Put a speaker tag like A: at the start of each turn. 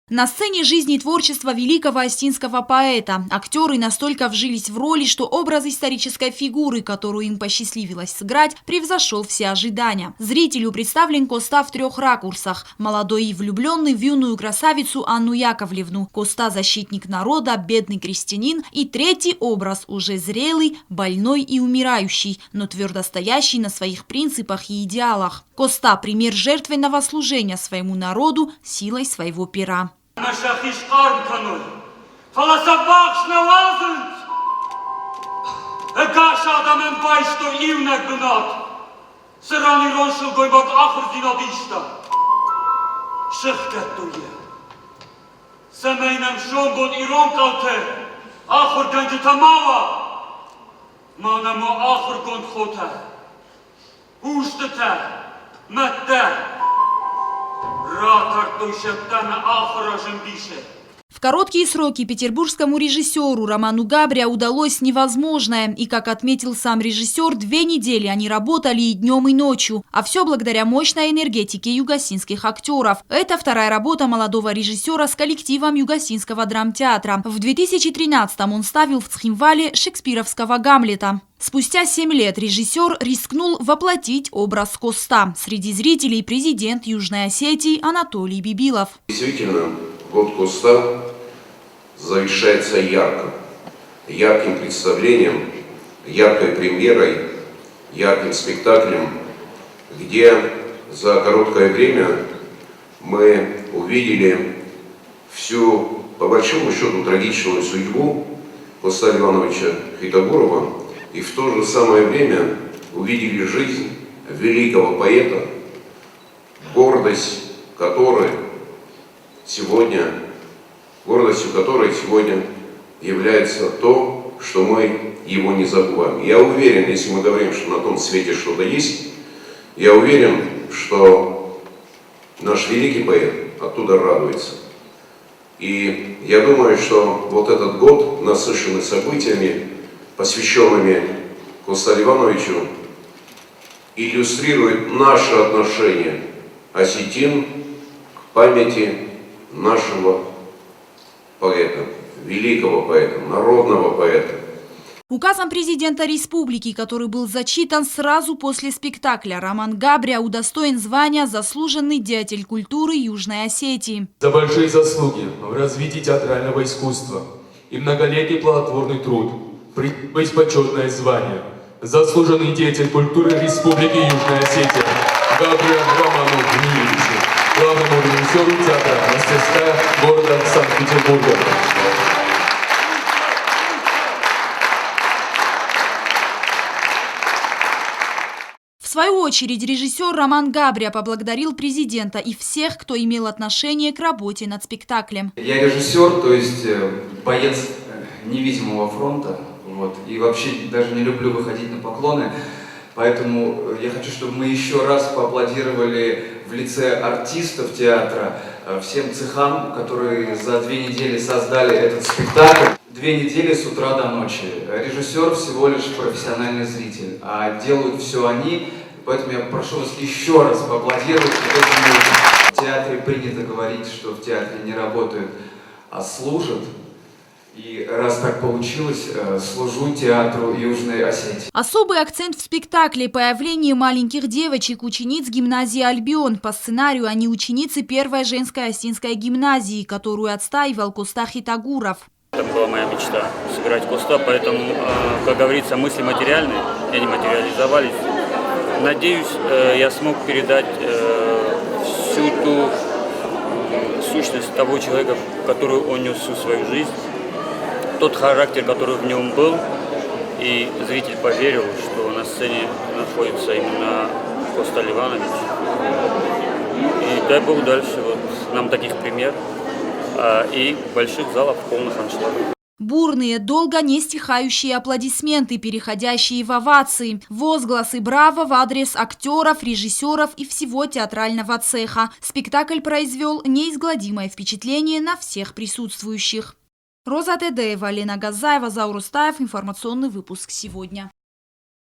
A: На сцене жизни и творчества великого остинского поэта актеры настолько вжились в роли, что образ исторической фигуры, которую им посчастливилось сыграть, превзошел все ожидания. Зрителю представлен Коста в 3 ракурсах. Молодой и влюбленный в юную красавицу Анну Яковлевну. Коста – защитник народа, бедный крестьянин. И третий образ – уже зрелый, больной и умирающий, но твердо стоящий на своих принципах и идеалах. Коста – пример жертвенного служения своему народу силой своего пера. В короткие сроки петербургскому режиссеру Роману Габря удалось невозможное. И, как отметил сам режиссер, 2 недели они работали и днем, и ночью. А все благодаря мощной энергетике югосинских актеров. Это 2-я работа молодого режиссера с коллективом Югосинского драмтеатра. В 2013-м он ставил в Цхинвале шекспировского Гамлета. Спустя 7 лет режиссер рискнул воплотить образ Коста. Среди зрителей президент Южной Осетии Анатолий Бибилов.
B: Действительно, год Коста завершается ярким представлением, яркой премьерой, ярким спектаклем, где за короткое время мы увидели всю, по большому счету, трагичную судьбу Коста Ливановича Хитогурова и в то же самое время увидели жизнь великого поэта, гордостью которой сегодня является то, что мы его не забываем. Я уверен, если мы говорим, что на том свете что-то есть, я уверен, что наш великий поэт оттуда радуется. И я думаю, что вот этот год, насыщенный событиями, посвященными Коста Ливановичу, иллюстрирует наше отношение осетин к памяти нашего поэта, великого поэта, народного поэта.
A: Указом президента республики, который был зачитан сразу после спектакля, Роман Габря удостоен звания «Заслуженный деятель культуры Южной Осетии».
C: За большие заслуги в развитии театрального искусства и многолетний плодотворный труд присвоить почетное звание «Заслуженный деятель культуры Республики Южная Осетия» Габря Роману Гниевичу, главному режиссеру театра «Мастерская» города Санкт-Петербурга.
A: В свою очередь режиссер Роман Габря поблагодарил президента и всех, кто имел отношение к работе над спектаклем.
D: Я режиссер, то есть боец невидимого фронта, и вообще даже не люблю выходить на поклоны, поэтому я хочу, чтобы мы еще раз поаплодировали в лице артистов театра всем цехам, которые за 2 недели создали этот спектакль. 2 недели с утра до ночи. Режиссер всего лишь профессиональный зритель, а делают все они, поэтому я прошу вас еще раз поаплодировать. В театре принято говорить, что в театре не работают, а служат. И раз так получилось, служу театру Южной Осетии.
A: Особый акцент в спектакле – появление маленьких девочек-учениц гимназии «Альбион». По сценарию они ученицы 1-й женской остинской гимназии, которую отстаивал Коста Хитогуров.
E: Это была моя мечта – сыграть Коста, поэтому, как говорится, мысли материальные, они материализовались. Надеюсь, я смог передать всю ту сущность того человека, которую он нес всю свою жизнь. Тот характер, который в нем был, и зритель поверил, что на сцене находится именно Коста Ливанович. И дай Бог дальше нам таких примеров и больших залов, полных аншлагов.
A: Бурные, долго не стихающие аплодисменты, переходящие в овации, возгласы «Браво» в адрес актеров, режиссеров и всего театрального цеха. Спектакль произвел неизгладимое впечатление на всех присутствующих. Роза Тедеева, Лена Газаева, Заур Устаев. Информационный выпуск сегодня.